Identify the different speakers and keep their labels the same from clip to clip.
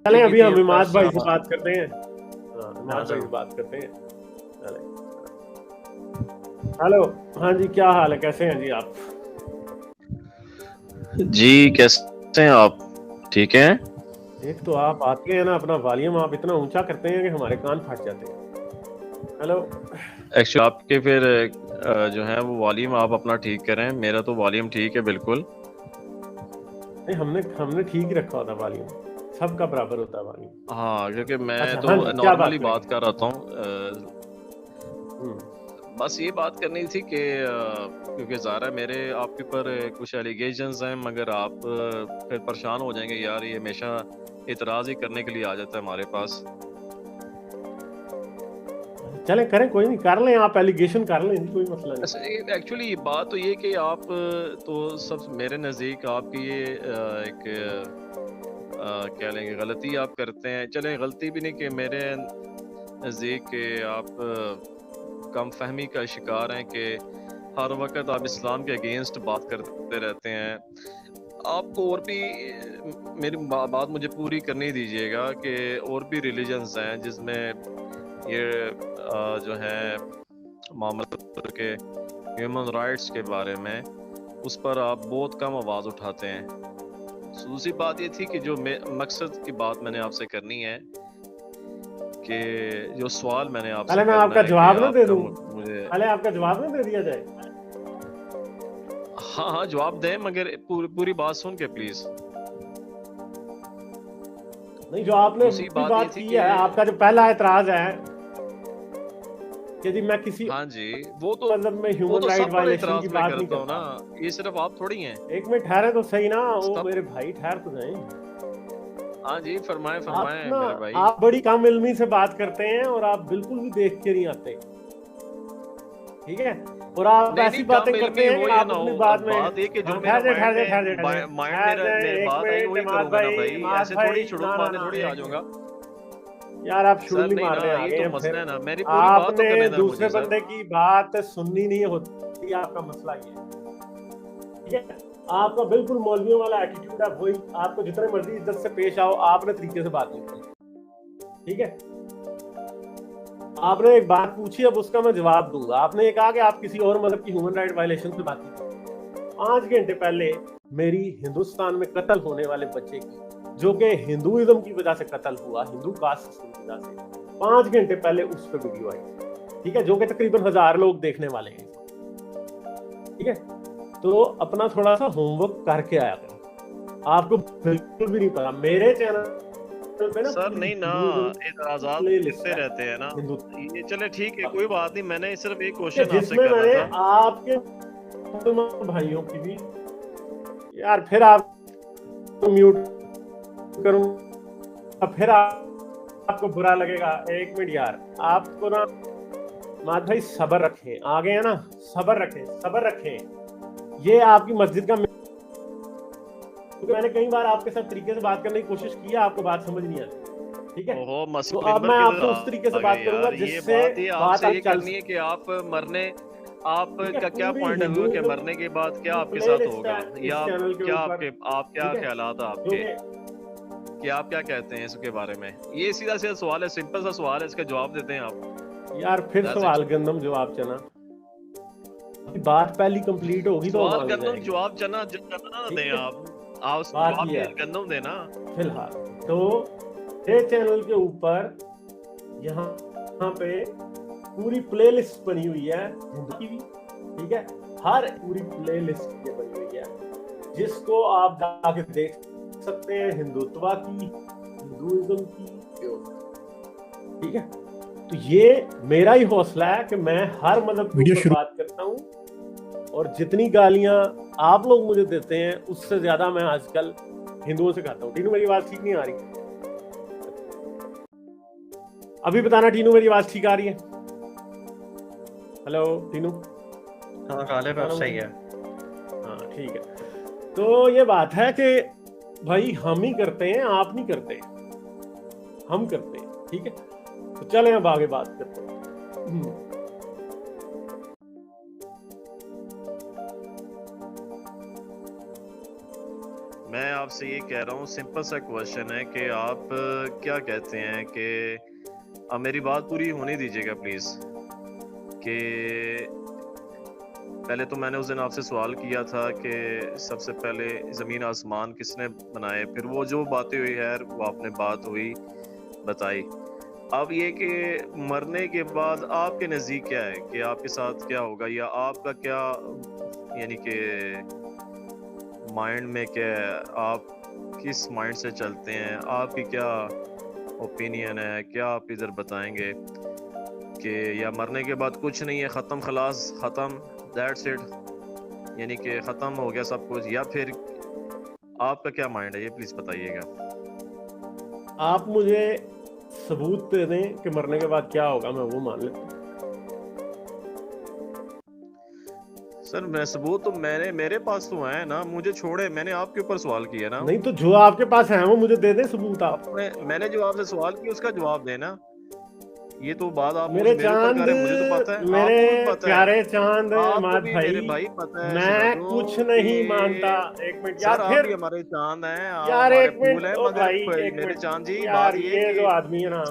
Speaker 1: چلیں ابھی ہم
Speaker 2: LGBT
Speaker 1: اماد بھائی سے
Speaker 2: پلس
Speaker 1: بات کرتے ہیں. اماد بھائی سے بات کرتے ہیں. ہلو, ہاں جی, کیا حال ہے, کیسے ہیں جی آپ؟
Speaker 2: جی کیسے ہیں آپ؟ ٹھیک ہیں.
Speaker 1: ایک تو آپ آتے ہیں نا, اپنا والیوم آپ اتنا اونچا کرتے ہیں کہ ہمارے کان پھٹ جاتے ہیں. ہلو,
Speaker 2: ایکچولی آپ کے پھر جو ہے وہ والیوم آپ اپنا ٹھیک کریں. میرا تو والیوم ٹھیک ہے بالکل.
Speaker 1: نہیں, ہم نے ٹھیک ہی رکھا ہوتا والیوم, سب کا برابر ہوتا ہے والیوم.
Speaker 2: ہاں کیونکہ میں
Speaker 1: اچھا,
Speaker 2: تو
Speaker 1: ہاں جی, کیا
Speaker 2: نارملی
Speaker 1: کریں
Speaker 2: بات
Speaker 1: گے؟
Speaker 2: کر رہا ہوں.
Speaker 1: ہوں,
Speaker 2: بس یہ بات کرنی تھی کہ کیونکہ ظاہر ہے میرے آپ کے اوپر کچھ ایلیگیشنز ہیں, مگر آپ پھر پریشان ہو جائیں گے, یار یہ ہمیشہ اعتراض ہی کرنے کے لیے آ جاتا ہے ہمارے پاس.
Speaker 1: چلیں کریں, کوئی نہیں, کر لیں آپ ایلیگیشن کر لیں, کوئی مسئلہ نہیں.
Speaker 2: ایکچولی بات تو یہ کہ آپ تو سب میرے نزدیک آپ کی یہ ایک کیا لیں گے غلطی آپ کرتے ہیں. چلیں غلطی بھی نہیں, کہ میرے نزدیک کہ آپ کم فہمی کا شکار ہیں کہ ہر وقت آپ اسلام کے اگینسٹ بات کرتے رہتے ہیں. آپ کو اور بھی میری بات مجھے پوری کرنے دیجیے گا کہ اور بھی ریلیجنز ہیں جس میں یہ جو ہے معاملہ کے ہیومن رائٹس کے بارے میں اس پر آپ بہت کم آواز اٹھاتے ہیں. دوسری بات یہ تھی کہ جو مقصد کی بات میں نے آپ سے کرنی ہے کہ جو سوال میں نے آپ سے
Speaker 1: پہلے میں آپ
Speaker 2: کرنا
Speaker 1: کا
Speaker 2: ہے کہ
Speaker 1: جواب نہ
Speaker 2: آپ
Speaker 1: دے
Speaker 2: کا
Speaker 1: دوں,
Speaker 2: مجھے
Speaker 1: پہلے آپ کا جواب نہ دے دیا جائے.
Speaker 2: ہاں جواب دیں, مگر پوری بات سن کے پلیز.
Speaker 1: نہیں, جو آپ نے
Speaker 2: دوسری
Speaker 1: بھی
Speaker 2: بات یہ
Speaker 1: بات
Speaker 2: تھی
Speaker 1: کی
Speaker 2: کہ
Speaker 1: ہے, آپ کا جو پہلا اعتراض ہے کہ جی میں کسی
Speaker 2: ہاں جی, وہ
Speaker 1: مذہب میں
Speaker 2: تو
Speaker 1: ہیومن رائٹ
Speaker 2: سب پر
Speaker 1: وائلیشن کی
Speaker 2: اعتراض میں
Speaker 1: بات نہیں
Speaker 2: کرتا ہوں
Speaker 1: کرتا.
Speaker 2: نا, یہ صرف آپ تھوڑی ہیں.
Speaker 1: ایک منٹ ٹھہرے تو صحیح نا, وہ
Speaker 2: سب
Speaker 1: میرے بھائی ٹھہر تو جائیں.
Speaker 2: ہاں جی, فرمائیں
Speaker 1: آپ نا,
Speaker 2: میرے بھائی.
Speaker 1: آپ بڑی کم علمی سے بات کرتے ہیں اور آپ بالکل بھی دیکھ کے نہیں آتے, ٹھیک ہے, اور آپ
Speaker 2: نہیں
Speaker 1: ایسی
Speaker 2: نہیں,
Speaker 1: باتیں
Speaker 2: کام علمی
Speaker 1: کرتے ہیں
Speaker 2: ہو
Speaker 1: کہ
Speaker 2: یا
Speaker 1: آپ
Speaker 2: نہ
Speaker 1: اپنی
Speaker 2: ہو,
Speaker 1: بات میں,
Speaker 2: بات یہ کہ جو
Speaker 1: ہاں
Speaker 2: میرا
Speaker 1: ٹھہر جائیں
Speaker 2: مائنڈ
Speaker 1: ٹھہر
Speaker 2: ہے,
Speaker 1: جائیں ٹھہر جائیں
Speaker 2: مائنڈ
Speaker 1: ٹھہر
Speaker 2: میرا
Speaker 1: جائیں,
Speaker 2: میرے
Speaker 1: ایک
Speaker 2: بات آئی
Speaker 1: منٹ
Speaker 2: وہی
Speaker 1: اماد
Speaker 2: کروں گا نا
Speaker 1: بھائی,
Speaker 2: بھائی.
Speaker 1: اماد
Speaker 2: ایسے تھوڑی
Speaker 1: بھائی,
Speaker 2: چھڑک
Speaker 1: نا
Speaker 2: مارنے تھوڑی آ جاؤں گا.
Speaker 1: یار آپ
Speaker 2: سر
Speaker 1: شروع نہیں
Speaker 2: نہیں نا,
Speaker 1: مارنے
Speaker 2: یہ
Speaker 1: آتے
Speaker 2: تو
Speaker 1: ہیں, پھر
Speaker 2: مسئلہ ہے نا, میری پوری
Speaker 1: آپ
Speaker 2: بات تو
Speaker 1: نے
Speaker 2: کرنے دیں
Speaker 1: دوسرے
Speaker 2: مجھے سر.
Speaker 1: بندے کی بات سننی نہیں ہوتی, آپ کا مسئلہ یہ ہے, ٹھیک ہے. آپ کا بالکل مولویوں والا ایٹیٹیوڈ ہے, وہی آپ کو جتنے مرضی عزت سے پیش آؤ, آپ نے طریقے سے بات نہیں کی, ٹھیک ہے. آپ نے ایک بات پوچھی, اب اس کا میں جواب دوں گا. آپ نے یہ کہا کہ آپ کسی اور مذہب کی ہیومن رائٹ وائلیشن سے بات نہیں کرتے. 5 گھنٹے پہلے میری ہندوستان میں قتل ہونے والے بچے کی, جو کہ ہندوازم کی وجہ سے قتل ہوا, ہندو کاسٹ سسٹم کی وجہ سے, 5 گھنٹے پہلے اس پہ ویڈیو آئی, ٹھیک ہے, جو کہ تقریباً 1000 لوگ دیکھنے والے ہیں, ٹھیک ہے. تو اپنا تھوڑا سا ہوم ورک کر کے آیا کریں. آپ کو بالکل بھی نہیں پتا میرے چینل پہ نا
Speaker 2: سر
Speaker 1: پوری
Speaker 2: نہیں نا,
Speaker 1: ہندوازم
Speaker 2: اعتراضات
Speaker 1: پلے لسٹ
Speaker 2: کرتے
Speaker 1: ہے,
Speaker 2: رہتے ہیں نا.
Speaker 1: ہندو
Speaker 2: یہ چلے ٹھیک ہے, کوئی بات نہیں, میں نے صرف ایک کوشچن آپ
Speaker 1: جس
Speaker 2: سے
Speaker 1: میں
Speaker 2: کرنا
Speaker 1: نے
Speaker 2: تھا.
Speaker 1: آپ کے مسلمان بھائیوں کی بھی, یار پھر آپ میوٹ کروں, پھر آپ کو برا لگے گا. ایک منٹ یار, آپ کو نا مات بھائی صبر رکھیں, آگے ہیں نا, صبر رکھیں, صبر رکھیں. یہ آپ کی مسجد کا, میں نے کئی بار آپ کے ساتھ طریقے سے بات کرنے کی کوشش کی ہے, آپ کو بات سمجھ نہیں آتی, ٹھیک ہے.
Speaker 2: اوہو,
Speaker 1: تو اب
Speaker 2: ممبر
Speaker 1: میں آپ
Speaker 2: کدھر
Speaker 1: سے اس طریقے سے
Speaker 2: آ گئے
Speaker 1: بات کروں گا
Speaker 2: یار.
Speaker 1: جس
Speaker 2: یہ
Speaker 1: سے
Speaker 2: بات آپ
Speaker 1: بات
Speaker 2: سے یہ
Speaker 1: چل
Speaker 2: کرنی ہے
Speaker 1: سکے,
Speaker 2: کہ آپ
Speaker 1: ٹھیک ہے.
Speaker 2: کا کیا
Speaker 1: پوری
Speaker 2: پوائنٹ آف ویو کہ مرنے کے بعد کیا
Speaker 1: ہندوازم
Speaker 2: آپ کے
Speaker 1: پلے
Speaker 2: ساتھ
Speaker 1: لسٹ
Speaker 2: ہوگا,
Speaker 1: ہے اس
Speaker 2: یا
Speaker 1: چینل کے
Speaker 2: کیا
Speaker 1: اوپر,
Speaker 2: آپ کیا
Speaker 1: ٹھیک ہے,
Speaker 2: خیالات ہیں آپ
Speaker 1: جو
Speaker 2: کے,
Speaker 1: کہ
Speaker 2: کہ آپ کیا کہتے ہیں اس کے بارے میں. یہ سیدھا سیدھا سوال ہے, سمپل سا سوال ہے, اس کا جواب دیتے ہیں آپ.
Speaker 1: یار پھر
Speaker 2: That's it.
Speaker 1: سوال گندم جواب چنا, بات پہلی کمپلیٹ ہوگی تو
Speaker 2: سوال
Speaker 1: آگے
Speaker 2: گندم
Speaker 1: جائیں گے,
Speaker 2: جواب چنا نہ
Speaker 1: ٹھیک
Speaker 2: دیں
Speaker 1: ہے.
Speaker 2: آپ
Speaker 1: بات
Speaker 2: جواب
Speaker 1: یہ ہے
Speaker 2: گندم دینا.
Speaker 1: فی الحال تو یہ چینل کے اوپر یہاں پہ پوری پلے لسٹ بنی ہوئی ہے ہندو کی بھی, ٹھیک ہے, ہر پوری پلے لسٹ یہ بنی ہوئی ہے جس کو آپ جا کے دیکھ سکتے ہیں, ہندوتوا کی, ہندوازم کی, ٹھیک ہے. تو یہ میرا ہی حوصلہ ہے کہ میں ہر مذہب کے اوپر بات کرتا ہوں, اور جتنی گالیاں آپ لوگ مجھے دیتے ہیں اس سے زیادہ میں آج کل ہندوؤں سے کھاتا ہوں. ٹینو میری آواز ٹھیک نہیں آ رہی, ابھی بتانا ٹینو میری آواز ٹھیک آ رہی ہے؟ ہلو ٹینو,
Speaker 3: ہاں غالب اب صحیح ہے.
Speaker 1: ہاں ٹھیک ہے. تو یہ بات ہے کہ بھائی ہم ہی کرتے ہیں, آپ نہیں کرتے, ہم کرتے ہیں, ٹھیک ہے. تو چلیں اب آگے بات کرتے ہیں.
Speaker 2: میں آپ سے یہ کہہ رہا ہوں, سمپل سا کوشچن ہے کہ آپ کیا کہتے ہیں کہ اب میری بات پوری ہونے دیجیے گا پلیز, کہ پہلے تو میں نے اس دن آپ سے سوال کیا تھا کہ سب سے پہلے زمین آسمان کس نے بنائے, پھر وہ جو باتیں ہوئی خیر وہ آپ نے بات ہوئی بتائی. اب یہ کہ مرنے کے بعد آپ کے نزدیک کیا ہے کہ آپ کے ساتھ کیا ہوگا, یا آپ کا کیا یعنی کہ مائنڈ میں کیا ہے, آپ کس مائنڈ سے چلتے ہیں, آپ کی کیا اوپینین ہے, کیا آپ ادھر بتائیں گے کہ یا مرنے کے بعد کچھ نہیں ہے, ختم خلاص ختم دیٹس اٹ, یعنی کہ ختم ہو گیا سب کچھ, یا پھر آپ کا کیا مائنڈ ہے, یہ پلیز بتائیے گا.
Speaker 1: آپ مجھے ثبوت دے دیں کہ مرنے کے بعد کیا ہوگا, میں وہ مان لیتا ہوں.
Speaker 2: سر میں ثبوت تو میرے پاس تو ہیں نا, مجھے چھوڑے, میں نے آپ کے اوپر سوال کیا نا.
Speaker 1: نہیں تو جو آپ کے پاس ہیں وہ مجھے دے دیں ثبوت. آپ
Speaker 2: میں نے جو آپ سے سوال کیا اس کا جواب دینا. یہ تو بات آپ
Speaker 1: میرے چاند,
Speaker 2: مجھے تو پتہ ہے,
Speaker 1: میرے پیارے چاند
Speaker 2: آپ
Speaker 1: ماد
Speaker 2: بھی
Speaker 1: بھائی,
Speaker 2: میرے بھائی پتہ ہے,
Speaker 1: میں کچھ نہیں مانتا. ایک منٹ
Speaker 2: سر,
Speaker 1: یار,
Speaker 2: آپ
Speaker 1: پھر
Speaker 2: بھی ہمارے چاند ہیں, آپ
Speaker 1: یار
Speaker 2: ہمارے
Speaker 1: ایک
Speaker 2: پھول
Speaker 1: منٹ,
Speaker 2: ہیں,
Speaker 1: او
Speaker 2: مگر
Speaker 1: بھائی ایک
Speaker 2: میرے
Speaker 1: منٹ
Speaker 2: چاند جی
Speaker 1: یار,
Speaker 2: بات
Speaker 1: یہ
Speaker 2: کہ
Speaker 1: جو آدمی ہے نا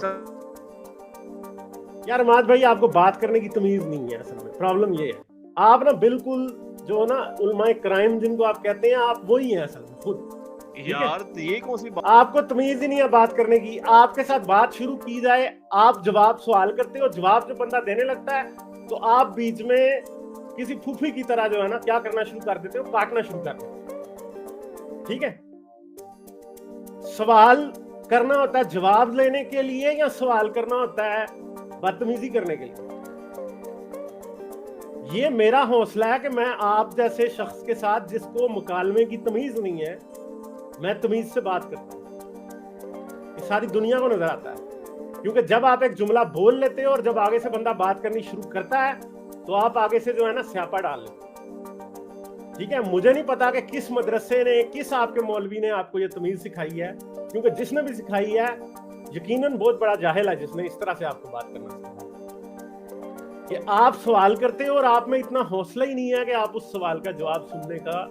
Speaker 1: یار ماد بھائی, آپ کو بات کرنے کی تمیز نہیں ہے. اصل میں پرابلم یہ ہے, آپ نا بالکل جو نا علماء کرائم جن کو آپ کہتے ہیں, آپ وہی ہیں اصل میں خود.
Speaker 2: یار یہ کون سی بات,
Speaker 1: آپ کو تمیز ہی نہیں ہے بات کرنے کی. آپ کے ساتھ بات شروع کی جائے, آپ جواب سوال کرتے ہو, جواب جو بندہ دینے لگتا ہے تو آپ بیچ میں کسی پھوپھی کی طرح جو ہے نا کیا کرنا شروع کر دیتے ہو, کاٹنا شروع کر دیتے ہو. ٹھیک ہے, سوال کرنا ہوتا ہے جواب لینے کے لیے, یا سوال کرنا ہوتا ہے بدتمیزی کرنے کے لیے. یہ میرا حوصلہ ہے کہ میں آپ جیسے شخص کے ساتھ جس کو مکالمے کی تمیز نہیں ہے, میں تمیز سے بات کرتا ہوں. یہ ساری دنیا کو نظر آتا ہے, کیونکہ جب آپ ایک جملہ بول لیتے ہو اور جب آگے سے بندہ بات کرنی شروع کرتا ہے تو آپ آگے سے جو ہے نا سیاپا ڈال لیتے. ٹھیک ہے, مجھے نہیں پتا کہ کس مدرسے نے, کس آپ کے مولوی نے آپ کو یہ تمیز سکھائی ہے, کیونکہ جس نے بھی سکھائی ہے یقیناً بہت بڑا جاہل ہے جس نے اس طرح سے آپ کو بات کرنا سکھایا. کہ آپ سوال کرتے ہو اور آپ میں اتنا حوصلہ ہی نہیں ہے کہ آپ اس سوال کا جواب سننے کا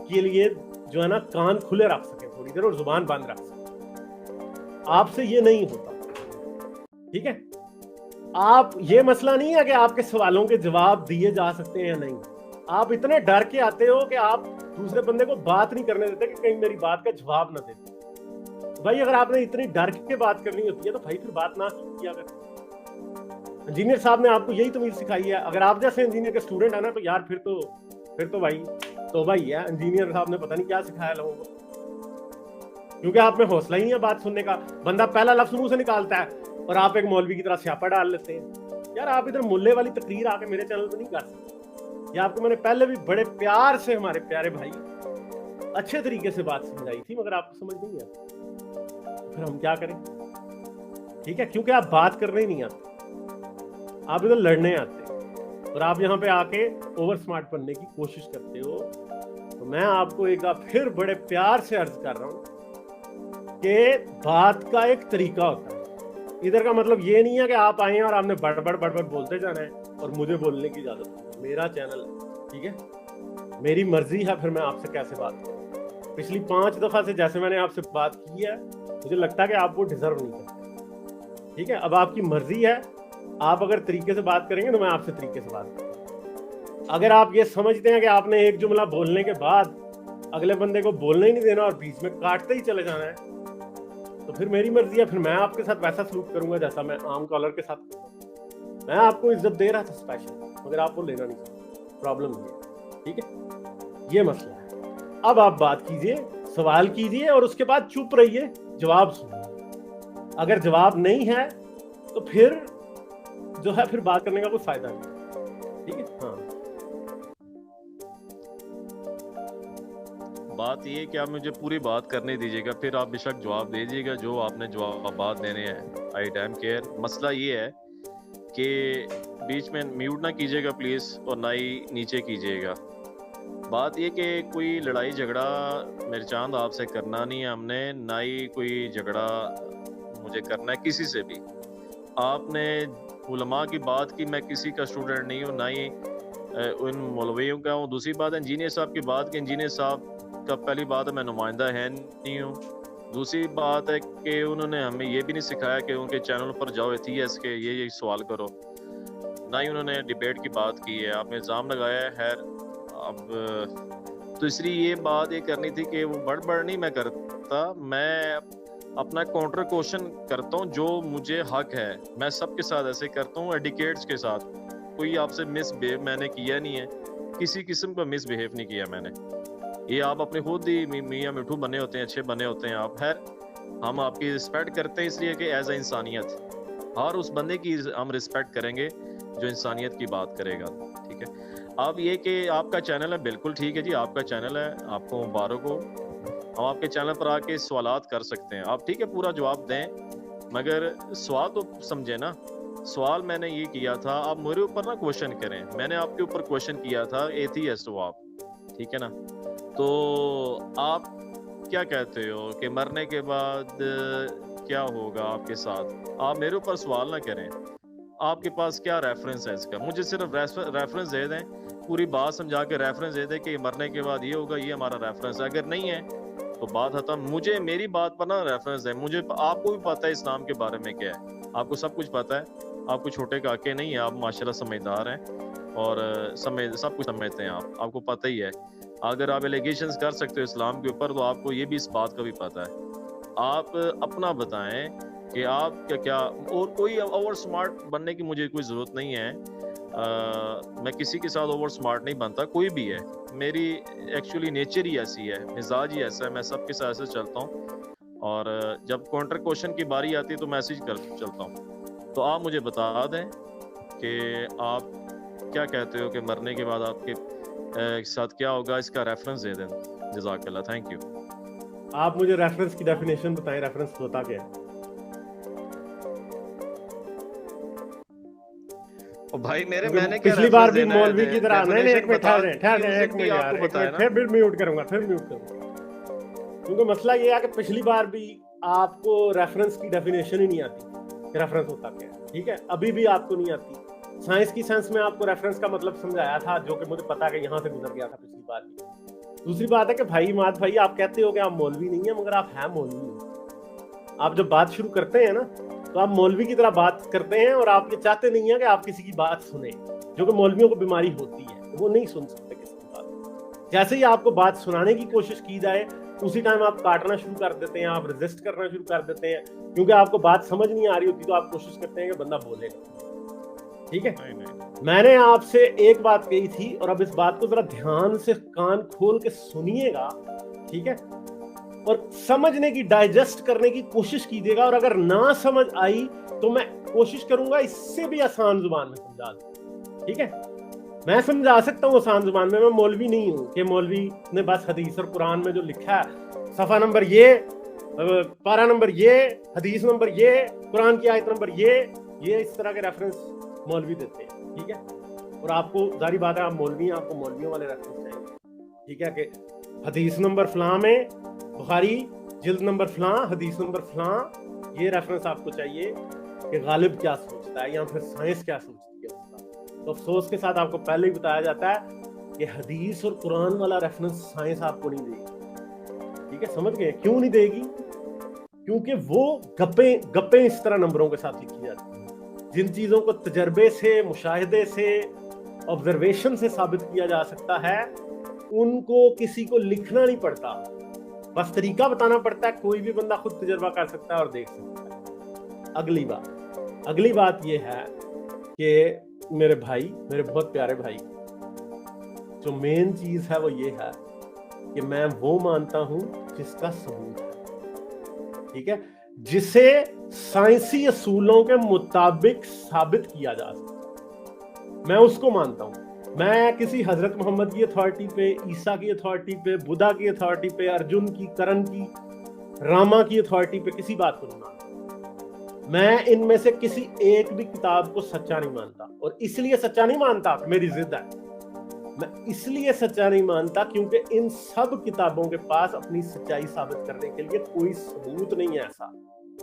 Speaker 1: کے لیے جو ہے نا کان کھلے رکھ سکیں تھوڑی دیر اور زبان بند رکھ سکیں. آپ سے یہ نہیں ہوتا. ٹھیک ہے, آپ یہ مسئلہ نہیں ہے کہ آپ کے سوالوں کے جواب دیے جا سکتے ہیں یا نہیں. آپ اتنے ڈر کے آتے ہو کہ آپ دوسرے بندے کو بات نہیں کرنے دیتے کہ کہیں میری بات کا جواب نہ دے. بھائی اگر آپ نے اتنی ڈر کے بات کرنی ہوتی ہے تو بھائی پھر بات نہ کیا کریں. انجینئر صاحب نے آپ کو یہی تمیز سکھائی ہے. اگر آپ جیسے انجینئر کے اسٹوڈنٹ ہیں نا تو یار پھر تو بھائی توبہ ہی ہے. انجینئر صاحب نے پتہ نہیں کیا سکھایا لوگوں کو, کیونکہ آپ میں حوصلہ ہی نہیں ہے بات سننے کا. بندہ پہلا لفظ منہ سے نکالتا ہے اور آپ ایک مولوی کی طرح سیاپا ڈال لیتے ہیں. یار آپ ادھر ملے والی تقریر آ کے میرے چینل پہ نہیں کر سکتے. یہ آپ کو میں نے پہلے بھی بڑے پیار سے, ہمارے پیارے بھائی, اچھے طریقے سے بات سمجھائی تھی, مگر آپ کو سمجھ نہیں آتی. پھر ہم کیا کریں. ٹھیک ہے, کیونکہ آپ بات کرنے ہی نہیں آتے, آپ ادھر لڑنے آتے ہیں اور آپ یہاں پہ آ کے اوور سمارٹ بننے کی کوشش کرتے ہو. تو میں آپ کو ایک بار پھر بڑے پیار سے عرض کر رہا ہوں کہ بات کا ایک طریقہ ہوتا ہے. ادھر کا مطلب یہ نہیں ہے کہ آپ آئے ہیں اور آپ نے بڑ بڑ بولتے جانا ہے اور مجھے بولنے کی اجازت ہے. میرا چینل ہے, ٹھیک ہے, میری مرضی ہے, پھر میں آپ سے کیسے بات کروں. پچھلی 5 دفعہ سے جیسے میں نے آپ سے بات کی ہے, مجھے لگتا ہے کہ آپ وہ ڈیزرو نہیں کرتے. ٹھیک ہے, اب آپ کی مرضی ہے, آپ اگر طریقے سے بات کریں گے تو میں آپ سے طریقے سے بات کروں. اگر آپ یہ سمجھتے ہیں کہ آپ نے ایک جملہ بولنے کے بعد اگلے بندے کو بولنے ہی نہیں دینا اور بیچ میں کاٹتے ہی چلے جانا ہے, تو پھر میری مرضی ہے, پھر میں آپ کے ساتھ ویسا سلوک کروں گا جیسا میں عام کالر کے ساتھ کروں. میں آپ کو عزت دے رہا تھا اسپیشل, مگر آپ وہ لینا نہیں چاہتے. پرابلم یہ ہے. ٹھیک ہے, یہ مسئلہ ہے. اب آپ بات کیجئے, سوال کیجئے اور اس کے بعد چپ رہیے, جواب سنیے. اگر جواب نہیں ہے تو پھر جو ہے پھر بات کرنے کا کوئی فائدہ نہیں. ٹھیک ہے, ہاں.
Speaker 2: بات یہ کہ آپ مجھے پوری بات کرنے دیجیے گا, پھر آپ بے شک جواب دے دیجیے گا جو آپ نے جوابات دینے ہیں. آئی ڈیم کیئر. مسئلہ یہ ہے کہ بیچ میں میوٹ نہ کیجیے گا پلیز, اور نہ ہی نیچے کیجیے گا. بات یہ کہ کوئی لڑائی جھگڑا میرے چاند آپ سے کرنا نہیں ہے ہم نے, نہ ہی کوئی جھگڑا مجھے کرنا ہے کسی سے بھی. آپ نے علماء کی بات کی, میں کسی کا اسٹوڈنٹ نہیں ہوں, نہ ہی ان مولویوں کا ہوں. دوسری بات انجینئر صاحب کی بات کہ انجینئر صاحب کا پہلی بات ہے میں نمائندہ ہے نہیں ہوں. دوسری بات ہے کہ انہوں نے ہمیں یہ بھی نہیں سکھایا کہ ان کے چینل پر جاؤ ایتھیس کے یہ سوال کرو, نہ ہی انہوں نے ڈیبیٹ کی بات کی ہے. آپ نے الزام لگایا ہے. خیر اب دوسری یہ بات یہ کرنی تھی کہ وہ بڑھ نہیں میں کرتا, میں اپنا کاؤنٹر کوشچن کرتا ہوں جو مجھے حق ہے. میں سب کے ساتھ ایسے کرتا ہوں, ایڈیکیٹس کے ساتھ. کوئی آپ سے مس بہیو میں نے کیا نہیں ہے, کسی قسم کا مس بہیو نہیں کیا میں نے. یہ آپ اپنے خود ہی میاں مٹھو بنے ہوتے ہیں, اچھے بنے ہوتے ہیں آپ. خیر ہم آپ کی رسپیکٹ کرتے ہیں اس لیے کہ ایز اے انسانیت, اور اس بندے کی ہم رسپیکٹ کریں گے جو انسانیت کی بات کرے گا. ٹھیک ہے. اب یہ کہ آپ کا چینل ہے, بالکل ٹھیک ہے جی, آپ کا چینل ہے, آپ کو مبارک ہو. ہم آپ کے چینل پر آ کے سوالات کر سکتے ہیں, آپ ٹھیک ہے پورا جواب دیں, مگر سوال تو سمجھے نا. سوال میں نے یہ کیا تھا, آپ میرے اوپر نا کوشچن کریں. میں نے آپ کے اوپر کوشچن کیا تھا, ایتھیسٹ ہو آپ, ٹھیک ہے نا. تو آپ کیا کہتے ہو کہ مرنے کے بعد کیا ہوگا آپ کے ساتھ؟ آپ میرے اوپر سوال نہ کریں. آپ کے پاس کیا ریفرنس ہے اس کا؟ مجھے صرف ریفرنس دے دیں, پوری بات سمجھا کے ریفرنس دے دیں کہ مرنے کے بعد یہ ہوگا, یہ ہمارا ریفرنس ہے. اگر نہیں ہے تو بات ختم. مجھے میری بات پر نا ریفرنس ہے. مجھے آپ کو بھی پتہ ہے اسلام کے بارے میں کیا ہے, آپ کو سب کچھ پتہ ہے. آپ کو چھوٹے کاکے نہیں ہیں, آپ ماشاءاللہ سمجھدار ہیں اور سب کچھ سمجھتے ہیں. آپ کو پتہ ہی ہے. اگر آپ ایلیگیشنز کر سکتے ہو اسلام کے اوپر تو آپ کو یہ بھی اس بات کا بھی پتہ ہے. آپ اپنا بتائیں کہ آپ کیا اور کوئی اوور سمارٹ بننے کی مجھے کوئی ضرورت نہیں ہے. میں کسی کے ساتھ اوور سمارٹ نہیں بنتا, کوئی بھی ہے. میری ایکچولی نیچر ہی ایسی ہے, مزاج ہی ایسا ہے, میں سب کے ساتھ ایسے چلتا ہوں. اور جب کاؤنٹر کوشچن کی باری آتی ہے تو میسیج کر چلتا ہوں. تو آپ مجھے بتا دیں کہ آپ کیا کہتے ہو کہ مرنے کے بعد آپ کے ساتھ کیا ہوگا, اس کا ریفرنس دے دیں. جزاک اللہ, تھینک یو.
Speaker 1: آپ مجھے ریفرنس کی ڈیفینیشن بتائیں, ریفرنس ہوتا کیا ہے؟
Speaker 2: بھائی میں نے کیا
Speaker 1: پچھلی بار بھی مولوی کی طرح نہیں, ایک منٹ پھر میوٹ کروں گا. کیونکہ مسئلہ یہ ہے کہ پچھلی بار بھی آپ کو ریفرنس کی ڈیفینیشن ہی نہیں آتی کہ ریفرنس ہوتا کیا ہے. ٹھیک ہے, ابھی بھی آپ کو نہیں آتی. سائنس کی سینس میں آپ کو ریفرنس کا مطلب سمجھایا تھا, جو کہ مجھے پتا کہ یہاں سے گزر گیا تھا پچھلی بار بھی. دوسری بات ہے کہ بھائی مات بھائی, آپ کہتے ہو کہ آپ مولوی نہیں ہیں, مگر آپ ہیں مولوی. آپ جب بات شروع کرتے ہیں نا تو آپ مولوی کی طرح بات کرتے ہیں, اور آپ یہ چاہتے نہیں ہیں کہ آپ کسی کی بات سنیں, جو کہ مولویوں کو بیماری ہوتی ہے, وہ نہیں سن سکتے کسی کی بات. جیسے ہی آپ کو بات سنانے کی کوشش کی جائے اسی ٹائم آپ کاٹنا شروع کر دیتے ہیں, آپ ریزسٹ کرنا شروع کر دیتے ہیں, کیونکہ آپ کو بات سمجھ نہیں آ رہی ہوتی تو آپ کوشش کرتے ہیں کہ بندہ بولے گا. ٹھیک ہے, میں نے آپ سے ایک بات کہی تھی, اور اب اس بات کو ذرا دھیان سے کان کھول کے سنیے گا, ٹھیک ہے, اور سمجھنے کی, ڈائجسٹ کرنے کی کوشش کیجیے گا. اور اگر نہ سمجھ آئی تو میں کوشش کروں گا اس سے بھی آسان زبان میں سمجھا دوں. ٹھیک ہے, میں سمجھا سکتا ہوں آسان زبان میں مولوی نہیں ہوں کہ مولوی نے بس حدیث اور قرآن میں جو لکھا ہے, صفحہ نمبر یہ, پارہ نمبر یہ, حدیث نمبر یہ, قرآن کی آیت نمبر یہ اس طرح کے ریفرنس مولوی دیتے ہیں. ٹھیک ہے, اور آپ کو ظاہری بات ہے آپ مولوی ہیں, آپ کو مولویوں والے ریفرنس چاہیے. ٹھیک ہے, کہ حدیث نمبر فلاں میں بخاری جلد نمبر فلاں حدیث نمبر فلاں, یہ ریفرنس آپ کو چاہیے کہ غالب کیا سوچتا ہے یا پھر سائنس کیا سوچتی ہے. تو افسوس کے ساتھ آپ کو پہلے ہی بتایا جاتا ہے کہ حدیث اور قرآن والا ریفرنس سائنس آپ کو نہیں دے گی. ٹھیک ہے, سمجھ گئے کیوں نہیں دے گی؟ کیونکہ وہ گپیں اس طرح نمبروں کے ساتھ لکھی جاتی ہیں, جن چیزوں کو تجربے سے, مشاہدے سے, آبزرویشن سے ثابت کیا جا سکتا ہے, ان کو کسی کو لکھنا نہیں پڑتا, بس طریقہ بتانا پڑتا ہے. کوئی بھی بندہ خود تجربہ کر سکتا ہے اور دیکھ سکتا ہے. اگلی بات یہ ہے کہ میرے بھائی, میرے بہت پیارے بھائی, جو مین چیز ہے وہ یہ ہے کہ میں وہ مانتا ہوں جس کا ثبوت ہے. ٹھیک ہے, جسے سائنسی اصولوں کے مطابق ثابت کیا جا سکتا, میں اس کو مانتا ہوں. میں کسی حضرت محمد کی اتھارٹی پہ, عیسیٰ کی اتھارٹی پہ, بدھا کی اتھارٹی پہ, ارجن کی, کرن کی, راما کی اتھارٹی پہ کسی بات کو نہیں مانتا. میں ان میں سے کسی ایک بھی کتاب کو سچا نہیں مانتا, اور اس لیے سچا نہیں مانتا کہ میری ضد ہے. میں اس لیے سچا نہیں مانتا کیونکہ ان سب کتابوں کے پاس اپنی سچائی ثابت کرنے کے لیے کوئی ثبوت نہیں ہے. ایسا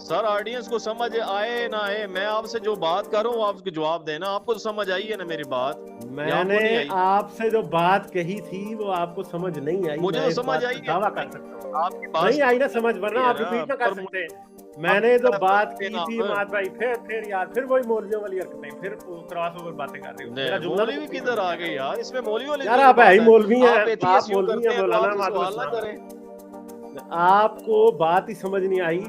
Speaker 2: سر آڈینس کو سمجھ آئے نہ آئے، میں آپ سے جو بات کر رہا ہوں آپ اس کو جواب دینا. آپ کو سمجھ آئی ہے نا میری بات؟
Speaker 1: میں نے آپ سے جو بات کہی تھی وہ آپ کو سمجھ نہیں آئی.
Speaker 2: مجھے تو سمجھ آئی،
Speaker 1: دعویٰ کر سکتا ہوں
Speaker 2: آپ کی بات
Speaker 1: نہیں آئی نا سمجھ، ورنہ آپ ریپیٹ نہ کر سکتے. میں نے جو بات کی تھی مات بھائی، پھر یار پھر وہی مولویوں والی حرکتیں، پھر کراس اوور باتیں کر رہے ہو.
Speaker 2: مولوی کدھر آ گئی یار؟ اس میں مولوی والی
Speaker 1: یار آپ ہے ہی مولوی ہیں،
Speaker 2: آپ
Speaker 1: مولوی ہیں، مولانا
Speaker 2: کریں.
Speaker 1: آپ کو بات ہی سمجھ نہیں آئی.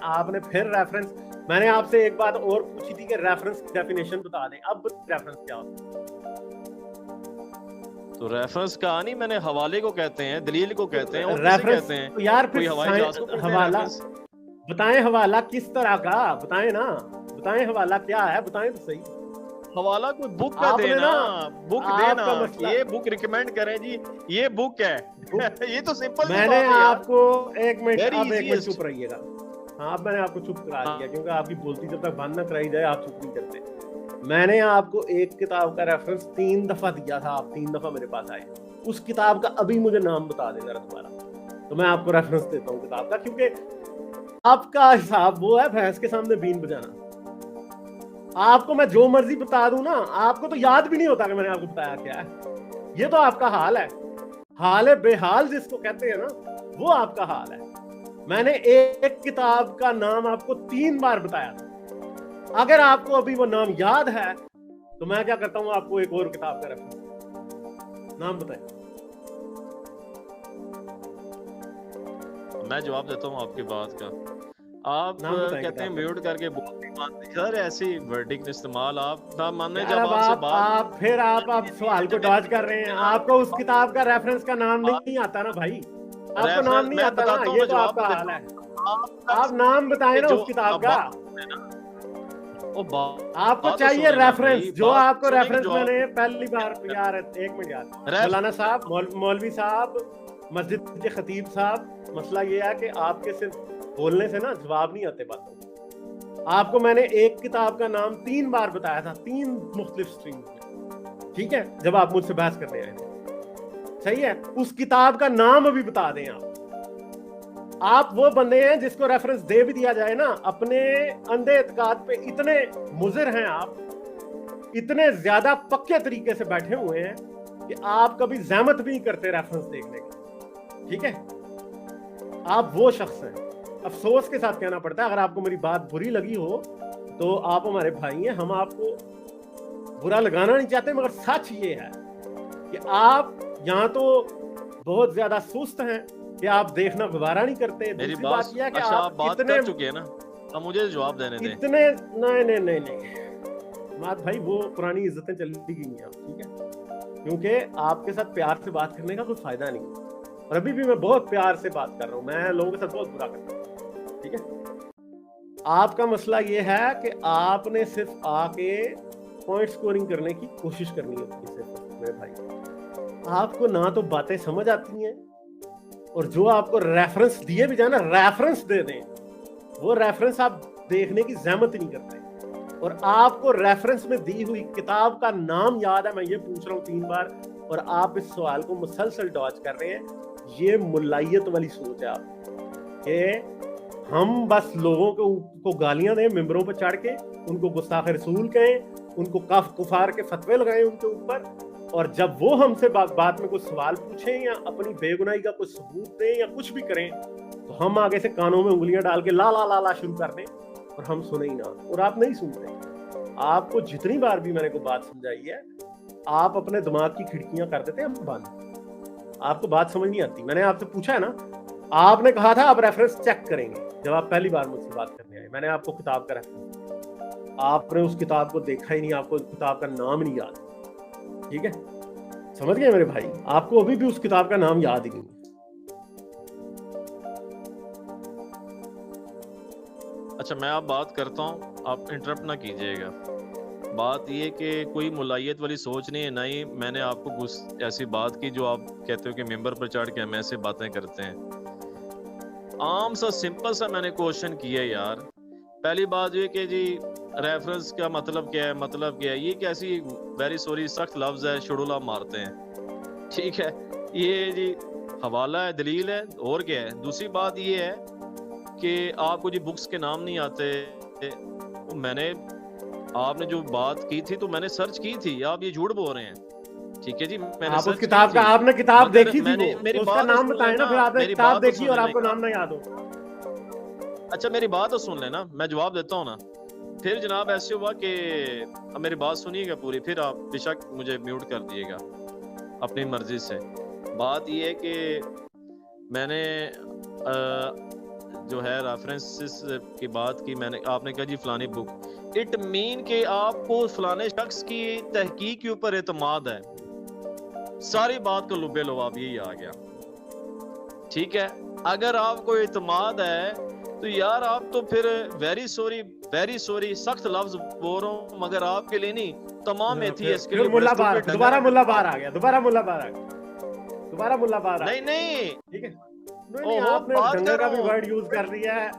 Speaker 1: آپ نے پھر ریفرنس، میں نے آپ سے ایک بات اور پوچھی تھی کہ ریفرنس کی ڈیفینیشن بتا دیں. اب ریفرنس کیا ہوتا ہے؟
Speaker 2: تو ریفرنس کا نہیں، میں نے حوالے کو کہتے ہیں، دلیل کو کہتے ہیں، اور کسے کہتے ہیں
Speaker 1: یار.
Speaker 2: کوئی ہوائی جہاز کو
Speaker 1: حوالہ بتائیں، حوالہ کس طرح کا بتائیں نا، بتائیں حوالہ کیا ہے، بتائیں تو صحیح.
Speaker 2: حوالہ کوئی بک کا دینا، بک دینا، یہ بک ریکمینڈ کریں جی یہ بک ہے. یہ تو سمپل.
Speaker 1: میں نے آپ کو ایک منٹ چپ رہیے گا. ہاں میں نے آپ کو چپ کرا دیا کیونکہ آپ کی بولتی جب تک بند نہ کرائی جائے آپ چپ نہیں کرتے. میں نے آپ کو ایک کتاب کا ریفرنس 3 دفعہ دیا تھا، آپ 3 دفعہ میرے پاس آئے. اس کتاب کا ابھی مجھے نام بتا دیں ذرا دوبارہ، تو میں آپ کو ریفرنس دیتا ہوں کتاب کا. کیونکہ آپ کا حساب وہ ہے بھینس کے سامنے بین بجانا. آپ کو میں جو مرضی بتا دوں نا، آپ کو تو یاد بھی نہیں ہوتا کہ میں نے آپ کو بتایا کیا ہے. یہ تو آپ کا حال ہے، حال بے حال جس کو کہتے ہیں نا، وہ آپ کا حال ہے. میں نے ایک کتاب کا نام آپ کو 3 بار بتایا تھا. اگر آپ کو ابھی وہ نام یاد ہے تو میں کیا کرتا ہوں، آپ کو ایک اور کتاب کا ریفرنس نام بتائیں.
Speaker 2: میں جواب دیتا ہوں آپ کی بات کا. آپ کہتے ہیں میوٹ کر کے سر ایسی ورڈنگ استعمال آپ نہ ماننے. جب
Speaker 1: آپ پھر آپ سوال کو ڈاج کر رہے ہیں. آپ کو اس کتاب کا ریفرنس کا نام نہیں آتا نا بھائی، آپ کو نام نہیں آتا نا. یہ تو آپ کا حال ہے. آپ نام بتائیں نا اس کتاب کا. آپ کو چاہیے ریفرنس، جو آپ کو ریفرنس میں نے پہلی بار. یار ایک منٹ یار، مولانا صاحب، مولوی صاحب، مسجد کے خطیب صاحب، مسئلہ یہ ہے کہ آپ کے صرف بولنے سے نا جواب نہیں آتے باتوں. آپ کو میں نے ایک کتاب کا نام 3 بار بتایا تھا، 3 مختلف سٹریم میں، ٹھیک ہے، جب آپ مجھ سے بحث کرنے آئے تھے. صحیح ہے، اس کتاب کا نام ابھی بتا دیں. آپ وہ بندے ہیں جس کو ریفرنس دے بھی دیا جائے نا، اپنے اندھے اعتقاد پہ اتنے مضر ہیں، آپ اتنے زیادہ پکے طریقے سے بیٹھے ہوئے ہیں کہ آپ کبھی زحمت بھی نہیں کرتے ریفرنس دیکھنے کی. ٹھیک ہے، آپ وہ شخص ہیں. افسوس کے ساتھ کہنا پڑتا ہے، اگر آپ کو میری بات بری لگی ہو تو آپ ہمارے بھائی ہیں، ہم آپ کو برا لگانا نہیں چاہتے، مگر سچ یہ ہے کہ آپ یہاں تو بہت زیادہ سست ہیں کہ آپ دیکھنا گوارہ نہیں کرتے.
Speaker 2: میری بات یہ ہے کہ آپ بات کر چکے ہیں نا، اب مجھے جواب دینے دیں.
Speaker 1: اتنے نہیں مات بھائی، وہ پرانی عزتیں چلی گئی ہیں آپ. ٹھیک ہے، کیونکہ آپ کے ساتھ پیار سے بات کرنے کا کوئی فائدہ نہیں، اور ابھی بھی میں بہت پیار سے بات کر رہا ہوں. میں لوگوں کے ساتھ بہت برا کرتا ہوں. ٹھیک ہے، آپ کا مسئلہ یہ ہے کہ آپ نے صرف آ کے پوائنٹ سکورنگ کرنے کی کوشش کرنی ہوتی ہے. میرے بھائی، آپ کو نہ تو باتیں سمجھ آتی ہیں، اور جو آپ کو ریفرنس دیے بھی جائے نا، ریفرنس دے دیں، وہ ریفرنس آپ دیکھنے کی زحمت نہیں کرتے. اور آپ کو ریفرنس میں دی ہوئی کتاب کا نام یاد ہے، میں یہ پوچھ رہا ہوں 3 بار، اور آپ اس سوال کو مسلسل ڈاج کر رہے ہیں. یہ ملائیت والی سوچ ہے آپ کہ ہم بس لوگوں کو گالیاں دیں ممبروں پہ چڑھ کے، ان کو گستاخ رسول کہیں، ان کو کفار کے فتوے لگائیں ان کے اوپر، اور جب وہ ہم سے بات میں کوئی سوال پوچھیں یا اپنی بے گناہی کا کوئی ثبوت دیں یا کچھ بھی کریں، تو ہم آگے سے کانوں میں انگلیاں ڈال کے لا لا لا لا شروع کر دیں اور ہم سنیں ہی نہ. اور آپ نہیں سنتے. آپ کو جتنی بار بھی میں نے کوئی بات سمجھائی ہے، آپ اپنے دماغ کی کھڑکیاں کر دیتے ہیں بند. آپ کو بات سمجھ نہیں آتی. میں نے آپ سے پوچھا ہے نا، آپ نے کہا تھا آپ ریفرنس چیک کریں گے جب آپ پہلی بار مجھ سے بات کرنے آئے. میں نے آپ کو کتاب کا ریفرنس دیا، آپ نے اس کتاب کو دیکھا ہی نہیں، آپ کو اس کتاب کا نام نہیں یاد. ٹھیک ہے، سمجھ گئے میرے بھائی؟ آپ کو ابھی بھی اس کتاب کا نام یاد ہی نہیں.
Speaker 2: اچھا، میں آپ بات کرتا ہوں، آپ انٹرپٹ نہ کیجئے گا. بات یہ کہ کوئی ملائیت والی سوچ نہیں ہے، نہ ہی میں نے آپ کو ایسی بات کی جو آپ کہتے ہو کہ ممبر پر چڑھ کے ہم ایسے باتیں کرتے ہیں. عام سا سمپل سا میں نے کوشچن کیا یار. پہلی بات یہ کہ جی ریفرنس کا مطلب کیا ہے، مطلب کیا ہے، یہ کیسی ویری سوری سخت لفظ ہے، شڑولہ مارتے ہیں. ٹھیک ہے، یہ جی حوالہ ہے، دلیل ہے، اور کیا ہے. دوسری بات یہ ہے کہ آپ کو جی بکس کے نام نہیں آتے. میں نے آپ نے جو بات کی تھی تو میں نے سرچ کی تھی, آپ یہ جھوٹ بول رہے ہیں. ٹھیک ہے جی, میں نے
Speaker 1: آپ اس
Speaker 2: سرچ کی
Speaker 1: کتاب کا
Speaker 2: تھی.
Speaker 1: آپ نے کتاب
Speaker 2: مگر
Speaker 1: دیکھی تھی,
Speaker 2: میری
Speaker 1: وہ اس کا
Speaker 2: بات تو
Speaker 1: نام
Speaker 2: سن
Speaker 1: بتائیں نا,
Speaker 2: لینا,
Speaker 1: پھر آپ نے
Speaker 2: میری
Speaker 1: کتاب
Speaker 2: بات تو
Speaker 1: دیکھی
Speaker 2: سن
Speaker 1: اور آپ
Speaker 2: لینے
Speaker 1: کو
Speaker 2: کا.
Speaker 1: نام نہ یاد ہو.
Speaker 2: اچھا میری بات تو سن لینا, میں جواب دیتا ہوں نا. پھر جناب ایسے ہوا کہ اب میری بات سنیے گا پوری, پھر آپ بے شک مجھے میوٹ کر دیے گا اپنی مرضی سے. بات یہ ہے کہ میں نے جو ہے ریفرنسز کی بات کی, میں نے آپ نے کہا جی فلانی بک, اٹ مین کہ آپ کو فلانے شخص کی تحقیق کے اوپر اعتماد ہے. ساری بات کو لبے لباب یہی آ گیا. ٹھیک ہے, اگر آپ کو اعتماد ہے تو یار آپ تو پھر ویری سوری سخت لفظ بول رہا ہوں مگر آپ کے لیے نہیں, تمام ایتھیسٹ کے
Speaker 1: پھر
Speaker 2: لیے بڑے
Speaker 1: ملا بار,
Speaker 2: اسٹوپڈ ڈنگر
Speaker 1: دوبارہ
Speaker 2: ہیں.
Speaker 1: ملا بار آ گیا, دوبارہ ملا بار آ گیا, دوبارہ ملا بار آ گیا.
Speaker 2: نہیں
Speaker 1: ٹھیک ہے, نہیں
Speaker 2: او
Speaker 1: نہیں,
Speaker 2: ہو
Speaker 1: آپ نے
Speaker 2: بات
Speaker 1: ڈنگر
Speaker 2: کر
Speaker 1: کا
Speaker 2: رہا
Speaker 1: بھی
Speaker 2: ہوں.
Speaker 1: ورڈ یوز کر لیا ہے.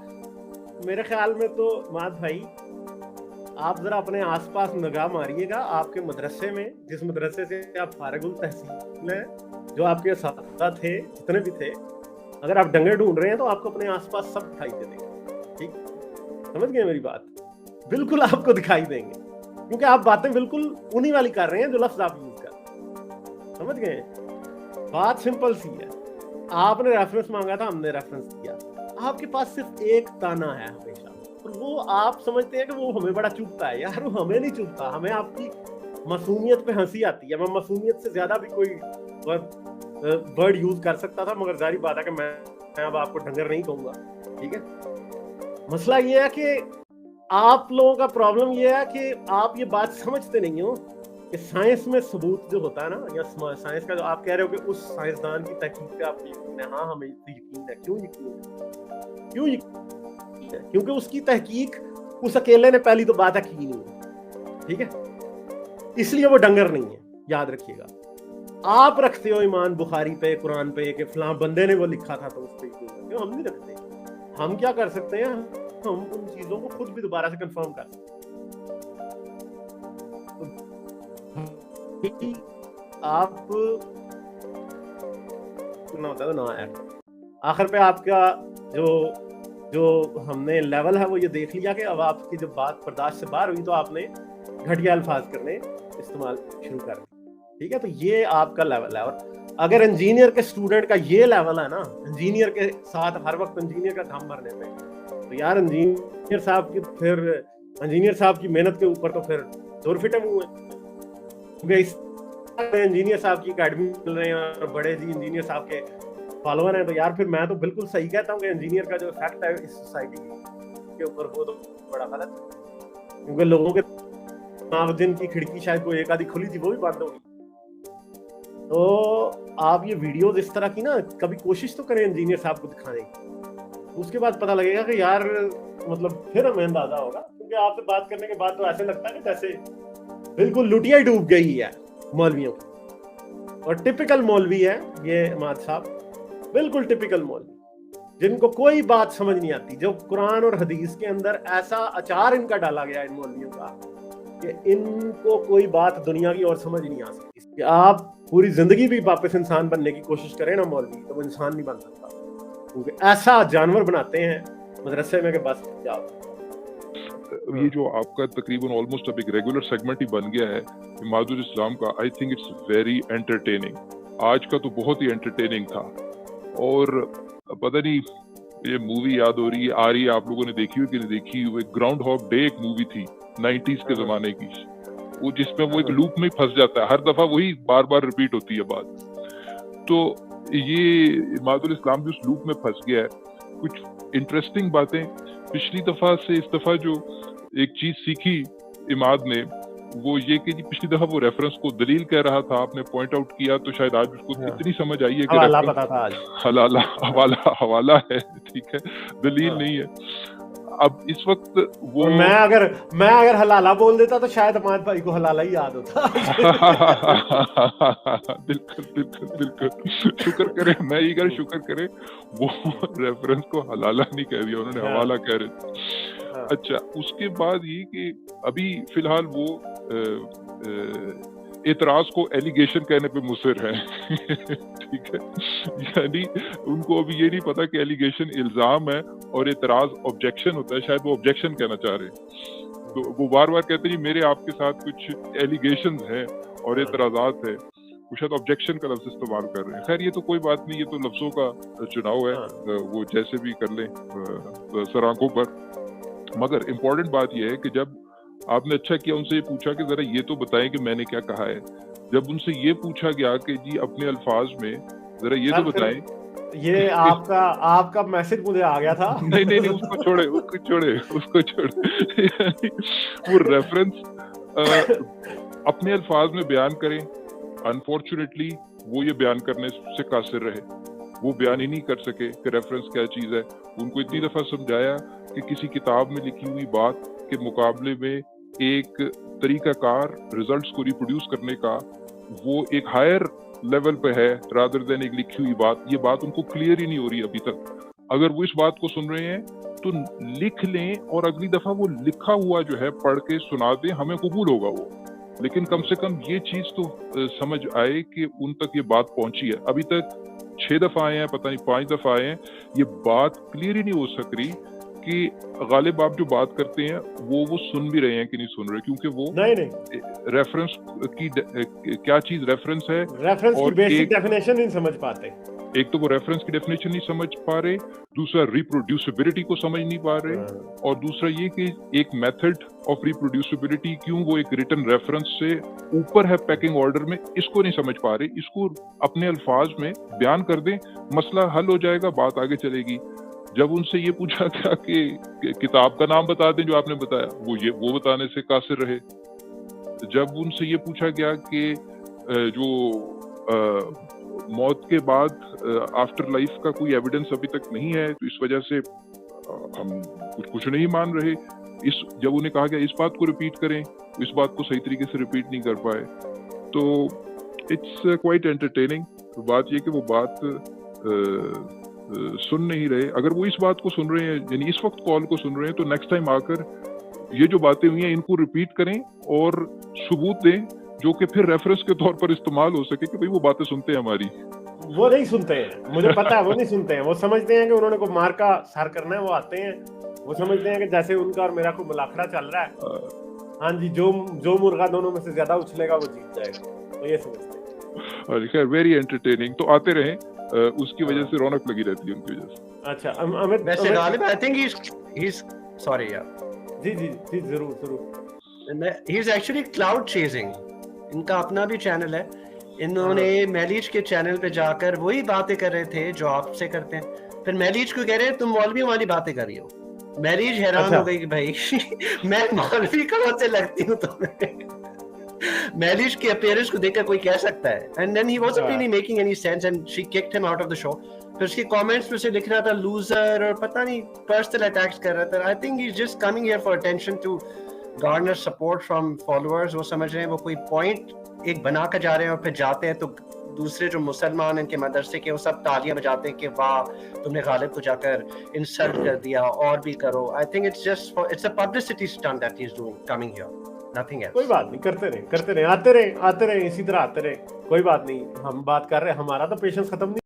Speaker 1: میرے خیال میں تو ماد بھائی آپ ذرا اپنے آس پاس نگاہ ماریے گا. آپ کے مدرسے میں, جس مدرسے سے آپ فارغ التحصیل ہیں, جو آپ کے اساتذہ تھے جتنے بھی تھے, اگر آپ ڈنگر ڈھونڈ رہے ہیں تو آپ کو اپنے آس پاس سب دکھائی دے دیں گے. ٹھیک, سمجھ گئے میری بات؟ بالکل آپ کو دکھائی دیں گے, کیونکہ آپ باتیں بالکل انہی والی کر رہے ہیں جو لفظ آپ یوز کر رہے ہیں. سمجھ گئے؟ بات سمپل سی ہے. آپ نے ریفرنس مانگا تھا, ہم نے ریفرنس دیا. آپ کے پاس صرف ایک تانا ہے ہمیشہ, اور وہ آپ سمجھتے ہیں کہ وہ ہمیں بڑا چبھتا ہے. یار وہ ہمیں نہیں چبھتا, ہمیں آپ کی معصومیت پہ ہنسی آتی ہے. میں معصومیت سے زیادہ بھی کوئی ورڈ یوز کر سکتا تھا, مگر ظاہری بات ہے کہ میں اب آپ کو ڈنگر نہیں کہوں گا. ٹھیک ہے, مسئلہ یہ ہے کہ آپ لوگوں کا پرابلم یہ ہے کہ آپ یہ بات سمجھتے نہیں ہو کہ سائنس میں ثبوت جو ہوتا ہے نا, یا سائنس کا جو آپ کہہ رہے ہو کہ اس سائنسدان کی تحقیق پہ آپ کو یقین ہے. ہاں ہمیں یقین ہے. کیوں یقین ہے؟ کیوں یقین ہے؟ کیونکہ اس کی تحقیق اس اکیلے نے پہلی تو بات کی نہیں. ٹھیک ہے, اس لیے وہ ڈنگر نہیں ہے, یاد رکھیے گا. آپ رکھتے ہو ایمان بخاری پہ, قرآن پہ, کہ فلاں بندے نے وہ لکھا تھا تو اس پہ یقین ہے. کیوں ہم نہیں رکھتے؟ ہم کیا کر سکتے ہیں, ہم ان چیزوں کو خود بھی دوبارہ سے کنفرم کر سکتے ہیں. آپ آخر پہ آپ کا جو ہم نے لیول ہے وہ یہ دیکھ لیا کہ اب آپ کی جب بات برداشت سے باہر ہوئی تو آپ نے گھٹیا الفاظ کرنے استعمال شروع کر دی. ٹھیک ہے, تو یہ آپ کا لیول ہے. اور اگر انجینئر کے اسٹوڈنٹ کا یہ لیول ہے نا, انجینئر کے ساتھ ہر وقت انجینئر کا دھم بھرنے پہ, تو یار انجینئر صاحب کی محنت کے اوپر تو پھر دور فٹے منہ ہے. کیونکہ اس انجینئر صاحب کی اکیڈمی مل رہے ہیں اور بڑے جی انجینئر صاحب کے فالوور ہیں, تو یار پھر میں تو بالکل صحیح کہتا ہوں کہ انجینئر کا جو افیکٹ ہے اس سوسائٹی کے اوپر وہ تو بڑا غلط ہے. کیونکہ لوگوں کے جن کی کھڑکی شاید کوئی ایک آدھی کھلی تھی وہ بھی بند ہوگی. تو آپ یہ ویڈیوز اس طرح کی نا کبھی کوشش تو کریں انجینئر صاحب کو دکھانے کی, اس کے بعد پتہ لگے گا کہ یار مطلب پھر ہمیں اندازہ ہوگا. کیونکہ آپ سے بات کرنے کے بعد تو ایسے لگتا ہے کہ جیسے بالکل لٹیا ہی ڈوب گئی ہے مولویوں کی. اور ٹپیکل مولوی ہے یہ اماد صاحب, بالکل ٹپیکل مولوی, جن کو کوئی بات سمجھ نہیں آتی. جو قرآن اور حدیث کے اندر ایسا اچار ان کا ڈالا گیا ان مولویوں کا کہ ان کو کوئی بات دنیا کی اور سمجھ نہیں آ سکتی. کہ آپ پوری زندگی بھی واپس انسان بننے کی کوشش کریں نا مولوی, تو وہ انسان نہیں بن سکتا, کیونکہ ایسا جانور بناتے ہیں مدرسے میں کہ بس جاؤ.
Speaker 4: یہ جو آپ کا تقریباً آلموسٹ اب ایک ریگولر سیگمنٹ ہی بن گیا ہے اماد الاسلام کا, I think it's very entertaining. آج کا تو بہت ہی انٹرٹیننگ تھا. اور پتہ نہیں یہ مووی یاد ہو رہی ہے, آ رہی ہے, آپ لوگوں نے دیکھی ہو کہ نہیں دیکھی ہوئی, گراؤنڈ ہاگ ڈے ایک مووی تھی 90s کے زمانے کی, وہ جس میں وہ ایک لوپ میں پھنس جاتا ہے, ہر دفعہ وہی بار بار ریپیٹ ہوتی ہے بات. تو یہ اماد الاسلام جو اس لوپ میں پھنس گیا ہے, کچھ انٹرسٹنگ باتیں پچھلی دفعہ سے اس دفعہ جو ایک چیز سیکھی اماد نے, وہ یہ کہ جی پچھلی دفعہ وہ ریفرنس کو دلیل کہہ رہا تھا, آپ نے پوائنٹ آؤٹ کیا, تو شاید آج اس کو اتنی سمجھ آئی ہے کہ حوالہ ہے, ٹھیک ہے, دلیل نہیں ہے. اب اس وقت وہ
Speaker 1: میں اگر حلالہ بول دیتا تو شاید اماد بھائی کو حلالہ ہی یاد ہوتا.
Speaker 4: بالکل شکر کرے, میں یہ کہہ شکر کرے وہ ریفرنس کو حلالہ نہیں کہہ دیا, انہوں نے حوالہ کہہ رہے تھے. اچھا, اس کے بعد یہ کہ ابھی فی الحال وہ اعتراض کو ایلیگیشن کہنے پہ مصر ہیں ٹھیک ہے, یعنی ان کو ابھی یہ نہیں پتا کہ ایلیگیشن الزام ہے اور اعتراض آبجیکشن ہوتا ہے, شاید وہ آبجیکشن کہنا چاہ رہے ہیں, تو وہ بار بار کہتے ہیں میرے آپ کے ساتھ کچھ ایلیگیشنز ہیں اور اعتراضات ہیں, وہ شاید آبجیکشن کا لفظ استعمال کر رہے ہیں. خیر یہ تو کوئی بات نہیں, یہ تو لفظوں کا چناؤ ہے, وہ جیسے بھی کر لیں سر آنکھوں پر. مگر امپورٹنٹ بات یہ ہے کہ جب آپ نے اچھا کیا ان سے یہ پوچھا کہ ذرا یہ تو بتائیں کہ میں نے کیا کہا ہے, جب ان سے یہ پوچھا گیا کہ جی اپنے الفاظ میں ذرا یہ تو بتائیں,
Speaker 1: یہ آپ کا میسج مجھے آ گیا تھا.
Speaker 4: نہیں اس کو چھوڑے وہ ریفرنس اپنے الفاظ میں بیان کریں. انفارچونیٹلی وہ یہ بیان کرنے سے قاصر رہے, وہ بیان ہی نہیں کر سکے کہ ریفرنس کیا چیز ہے. ان کو اتنی دفعہ سمجھایا کہ کسی کتاب میں لکھی ہوئی بات کے مقابلے میں ایک طریقہ کار ریزلٹس کو ریپروڈیوس کرنے کا وہ ایک ہائر لیول پہ ہے رادر دین ایک لکھی ہوئی بات. یہ بات ان کو کلیئر ہی نہیں ہو رہی ابھی تک. اگر وہ اس بات کو سن رہے ہیں تو لکھ لیں اور اگلی دفعہ وہ لکھا ہوا جو ہے پڑھ کے سنا دیں, ہمیں قبول ہوگا وہ. لیکن کم سے کم یہ چیز تو سمجھ آئے کہ ان تک یہ بات پہنچی ہے. ابھی تک 6 دفعہ آئے ہیں, پتہ نہیں 5 دفعہ آئے ہیں, یہ بات کلیئر ہی نہیں ہو سک رہی کہ غالب آپ جو بات کرتے ہیں وہ سن بھی رہے ہیں کہ نہیں سن رہے, کیونکہ وہ
Speaker 1: نہیں
Speaker 4: ریفرنس کی کیا چیز ریفرنس ہے,
Speaker 1: ریفرنس کی بیسک ڈیفینیشن نہیں سمجھ پاتے.
Speaker 4: ایک تو وہ ریفرنس کی ڈیفینیشن نہیں سمجھ پا رہے, دوسرا ریپروڈیوسیبلٹی کو سمجھ نہیں پا رہے, اور دوسرا یہ کہ ایک میتھڈ آف ریپروڈیوسیبلٹی کیوں وہ ایک ریٹن ریفرنس سے اوپر ہے پیکنگ آرڈر میں, اس کو نہیں سمجھ پا رہے. اس کو اپنے الفاظ میں بیان کر دیں, مسئلہ حل ہو جائے گا, بات آگے چلے گی. جب ان سے یہ پوچھا گیا کہ کتاب کا نام بتا دیں جو آپ نے بتایا, وہ بتانے سے قاصر رہے. جب ان سے یہ پوچھا گیا کہ جو موت کے بعد آفٹر لائف کا کوئی ایویڈنس ابھی تک نہیں ہے تو اس وجہ سے ہم کچھ نہیں مان رہے, جب انہیں کہا گیا اس بات کو ریپیٹ کریں, اس بات کو صحیح طریقے سے ریپیٹ نہیں کر پائے. تو اٹس کوائٹ انٹرٹیننگ. بات یہ کہ وہ بات سن نہیں رہے. اگر وہ اس بات کو سن رہے ہیں, یعنی اس وقت کال کو سن رہے ہیں, تو نیکسٹ ٹائم آ کر یہ جو باتیں ہوئی ہیں ان کو ریپیٹ کریں اور ثبوت دیں جو کہ پھر ریفرنس کے طور پر استعمال ہو سکے کہ بھئی وہ باتیں سنتے ہیں ہماری.
Speaker 1: وہ نہیں سنتے ہیں, مجھے پتا ہے وہ نہیں سنتے ہیں. وہ سمجھتے ہیں کہ انہوں نے کوئی مار کا سر کرنا ہے, وہ آتے ہیں, وہ سمجھتے ہیں کہ جیسے ان کا اور میرا کوئی ملاقڑہ چل رہا ہے, ہاں جی جو مرغا دونوں میں سے زیادہ اچھلے گا وہ جیت جائے گا. تو یہ سمجھتے ہیں.
Speaker 4: خیر ویری انٹرٹیننگ. تو آتے رہیں, اس کی وجہ سے رونق لگی رہتی ہے ان کی وجہ سے.
Speaker 1: اچھا امت,
Speaker 3: ویسے غالب I think he is sorry یار,
Speaker 1: جی ضرور.
Speaker 3: ہی از ایکچولی کلاؤڈ چیزنگ. ان کا اپنا بھی چینل ہے, انہوں نے میلیچ کے چینل پہ جا کر وہی باتیں کر رہے تھے جو آپ سے کرتے ہیں. پھر میلیچ کو کہہ رہے ہیں تم مولویوں والی باتیں کر رہی ہو. میلیچ حیران ہو گئی کہ بھائی میں مولوی کہاں سے لگتی ہوں تمہیں. میلیچ کے اپیئرنس کو دیکھ کر کوئی کہہ سکتا ہے. And then he wasn't really making any sense and she kicked him out of the show. پھر اس کی کامنٹس میں سے لکھ رہا تھا لوزر اور پتہ نہیں پرسنل اٹیکس کر رہا تھا. I think he's just coming here for attention to garner support from followers. وہ سمجھ رہے ہیں وہ کوئی پوائنٹ ایک بنا کر جا رہے ہیں, اور پھر جاتے ہیں تو دوسرے جو مسلمان ان کے مدرسے کے وہ سب تالیاں بجاتے ہیں کہ واہ تم نے غالب کو جا کر انسلٹ کر دیا, اور بھی کرو. I think it's just it's a publicity stunt that he's doing coming here, nothing else.
Speaker 1: کوئی بات نہیں, کرتے رہیں, آتے رہیں اسی طرح آتے رہیں, کوئی بات نہیں. ہم بات کر رہے ہیں, ہمارا تو پیشنس ختم نہیں.